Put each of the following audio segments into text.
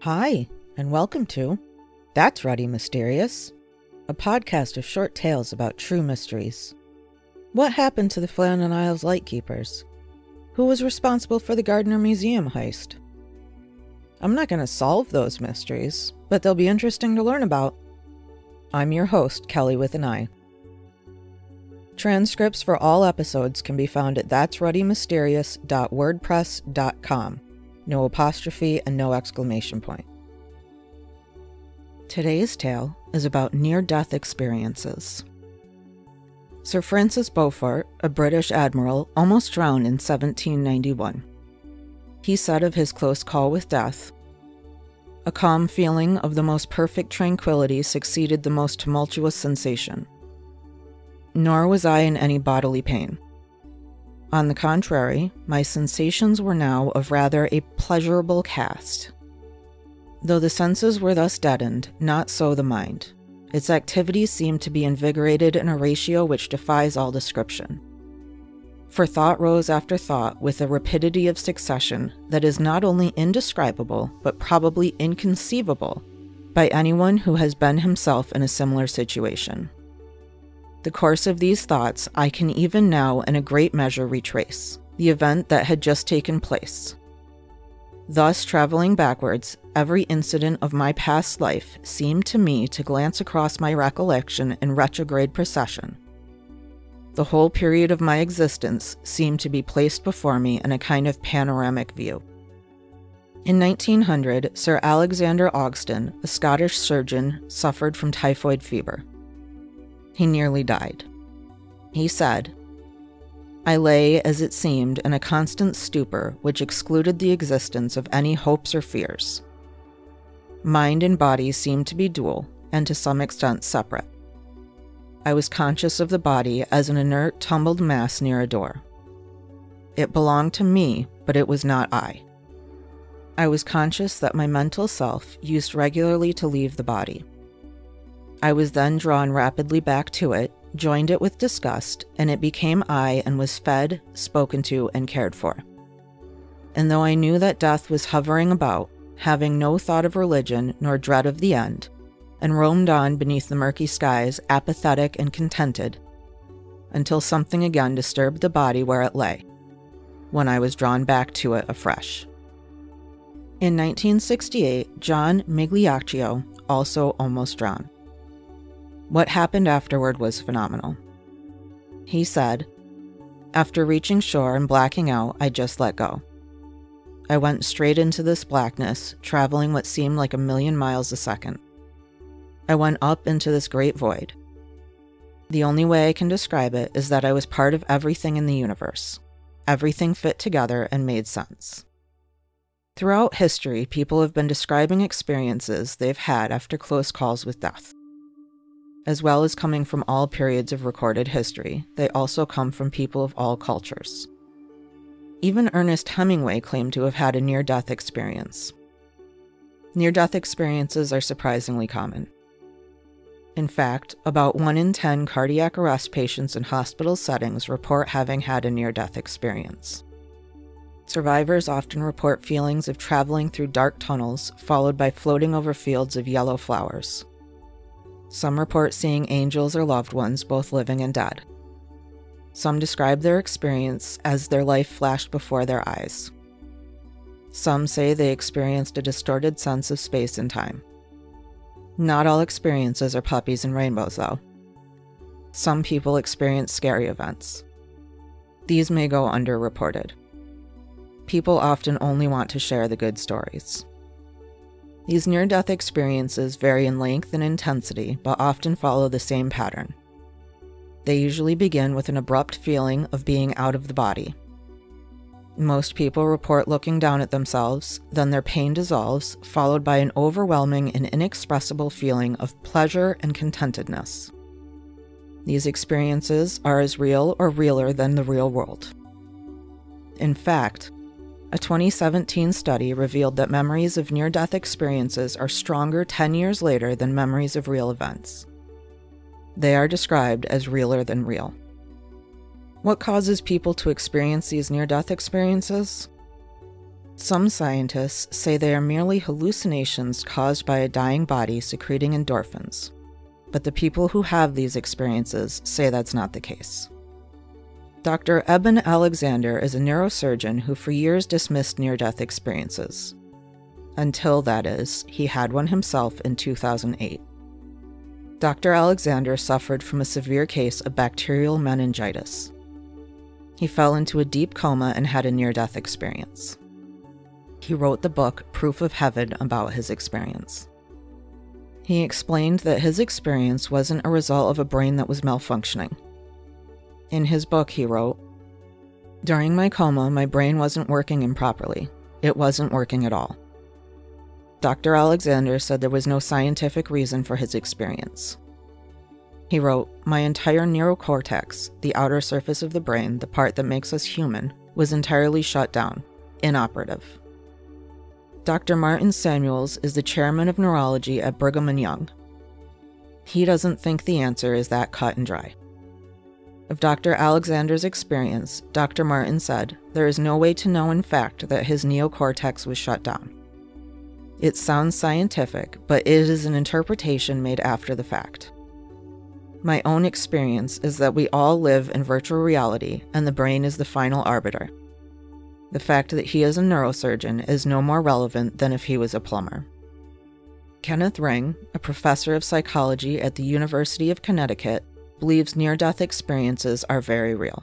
Hi, and welcome to That's Ruddy Mysterious, a podcast of short tales about true mysteries. What happened to the Flannan Isles Lightkeepers? Who was responsible for the Gardner Museum heist? I'm not going to solve those mysteries, but they'll be interesting to learn about. I'm your host, Kelly with an I. Transcripts for all episodes can be found at that'sruddymysterious.wordpress.com. No apostrophe and no exclamation point. Today's tale is about near-death experiences. Sir Francis Beaufort, a British admiral, almost drowned in 1791. He said of his close call with death, "A calm feeling of the most perfect tranquility succeeded the most tumultuous sensation. Nor was I in any bodily pain. On the contrary, my sensations were now of rather a pleasurable cast. Though the senses were thus deadened, not so the mind. Its activities seemed to be invigorated in a ratio which defies all description. For thought rose after thought with a rapidity of succession that is not only indescribable, but probably inconceivable by anyone who has been himself in a similar situation. The course of these thoughts I can even now in a great measure retrace, the event that had just taken place. Thus, traveling backwards, every incident of my past life seemed to me to glance across my recollection in retrograde procession. The whole period of my existence seemed to be placed before me in a kind of panoramic view. In 1900, Sir Alexander Ogston, a Scottish surgeon, suffered from typhoid fever. He nearly died. He said, "I lay, as it seemed, in a constant stupor which excluded the existence of any hopes or fears. Mind and body seemed to be dual, and to some extent separate. I was conscious of the body as an inert, tumbled mass near a door. It belonged to me, but it was not I. I was conscious that my mental self used regularly to leave the body. I was then drawn rapidly back to it, joined it with disgust, and it became I and was fed, spoken to, and cared for. And though I knew that death was hovering about, having no thought of religion nor dread of the end, and roamed on beneath the murky skies, apathetic and contented, until something again disturbed the body where it lay, when I was drawn back to it afresh." In 1968, John Migliaccio also almost drowned. What happened afterward was phenomenal. He said, "After reaching shore and blacking out, I just let go. I went straight into this blackness, traveling what seemed like 1,000,000 miles a second. I went up into this great void. The only way I can describe it is that I was part of everything in the universe. Everything fit together and made sense." Throughout history, people have been describing experiences they've had after close calls with death. As well as coming from all periods of recorded history, they also come from people of all cultures. Even Ernest Hemingway claimed to have had a near-death experience. Near-death experiences are surprisingly common. In fact, about 1 in 10 cardiac arrest patients in hospital settings report having had a near-death experience. Survivors often report feelings of traveling through dark tunnels, followed by floating over fields of yellow flowers. Some report seeing angels or loved ones, both living and dead. Some describe their experience as their life flashed before their eyes. Some say they experienced a distorted sense of space and time. Not all experiences are puppies and rainbows, though. Some people experience scary events. These may go underreported. People often only want to share the good stories. These near-death experiences vary in length and intensity, but often follow the same pattern. They usually begin with an abrupt feeling of being out of the body. Most people report looking down at themselves, then their pain dissolves, followed by an overwhelming and inexpressible feeling of pleasure and contentedness. These experiences are as real or realer than the real world. In fact, a 2017 study revealed that memories of near-death experiences are stronger 10 years later than memories of real events. They are described as realer than real. What causes people to experience these near-death experiences? Some scientists say they are merely hallucinations caused by a dying body secreting endorphins, but the people who have these experiences say that's not the case. Dr. Eben Alexander is a neurosurgeon who for years dismissed near-death experiences. Until, that is, he had one himself in 2008. Dr. Alexander suffered from a severe case of bacterial meningitis. He fell into a deep coma and had a near-death experience. He wrote the book Proof of Heaven about his experience. He explained that his experience wasn't a result of a brain that was malfunctioning. In his book, he wrote, "During my coma, my brain wasn't working improperly. It wasn't working at all." Dr. Alexander said there was no scientific reason for his experience. He wrote, "My entire neurocortex, the outer surface of the brain, the part that makes us human, was entirely shut down, inoperative." Dr. Martin Samuels is the chairman of neurology at Brigham and Young. He doesn't think the answer is that cut and dry. Of Dr. Alexander's experience, Dr. Martin said, "There is no way to know in fact that his neocortex was shut down. It sounds scientific, but it is an interpretation made after the fact. My own experience is that we all live in virtual reality, and the brain is the final arbiter. The fact that he is a neurosurgeon is no more relevant than if he was a plumber." Kenneth Ring, a professor of psychology at the University of Connecticut, believes near-death experiences are very real.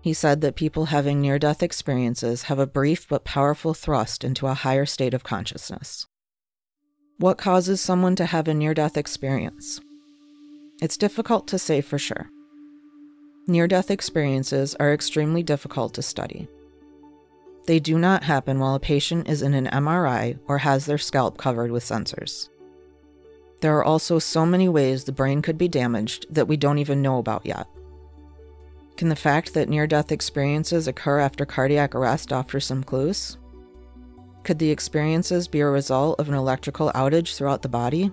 He said that people having near-death experiences have a brief but powerful thrust into a higher state of consciousness. What causes someone to have a near-death experience? It's difficult to say for sure. Near-death experiences are extremely difficult to study. They do not happen while a patient is in an MRI or has their scalp covered with sensors. There are also so many ways the brain could be damaged that we don't even know about yet. Can the fact that near-death experiences occur after cardiac arrest offer some clues? Could the experiences be a result of an electrical outage throughout the body?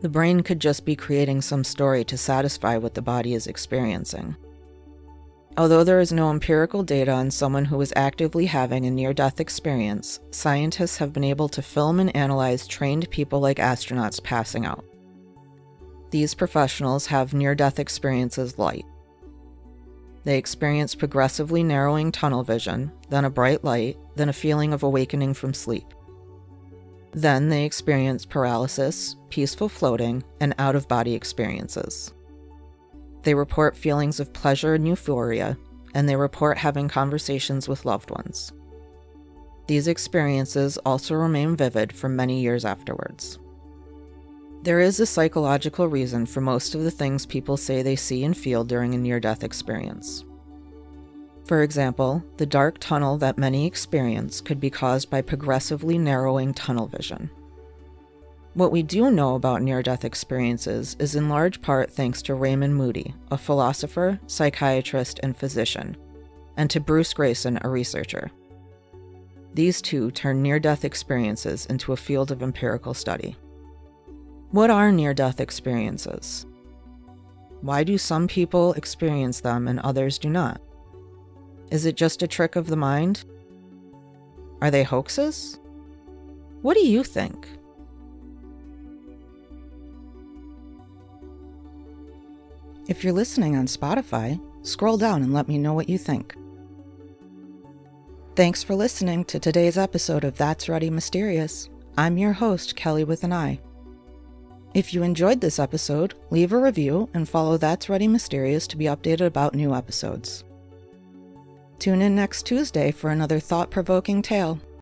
The brain could just be creating some story to satisfy what the body is experiencing. Although there is no empirical data on someone who is actively having a near-death experience, scientists have been able to film and analyze trained people like astronauts passing out. These professionals have near-death experiences light. They experience progressively narrowing tunnel vision, then a bright light, then a feeling of awakening from sleep. Then they experience paralysis, peaceful floating, and out-of-body experiences. They report feelings of pleasure and euphoria, and they report having conversations with loved ones. These experiences also remain vivid for many years afterwards. There is a psychological reason for most of the things people say they see and feel during a near-death experience. For example, the dark tunnel that many experience could be caused by progressively narrowing tunnel vision. What we do know about near-death experiences is in large part thanks to Raymond Moody, a philosopher, psychiatrist, and physician, and to Bruce Greyson, a researcher. These two turn near-death experiences into a field of empirical study. What are near-death experiences? Why do some people experience them and others do not? Is it just a trick of the mind? Are they hoaxes? What do you think? If you're listening on Spotify, scroll down and let me know what you think. Thanks for listening to today's episode of That's Ruddy Mysterious. I'm your host, Kelly with an I. If you enjoyed this episode, leave a review and follow That's Ruddy Mysterious to be updated about new episodes. Tune in next Tuesday for another thought-provoking tale.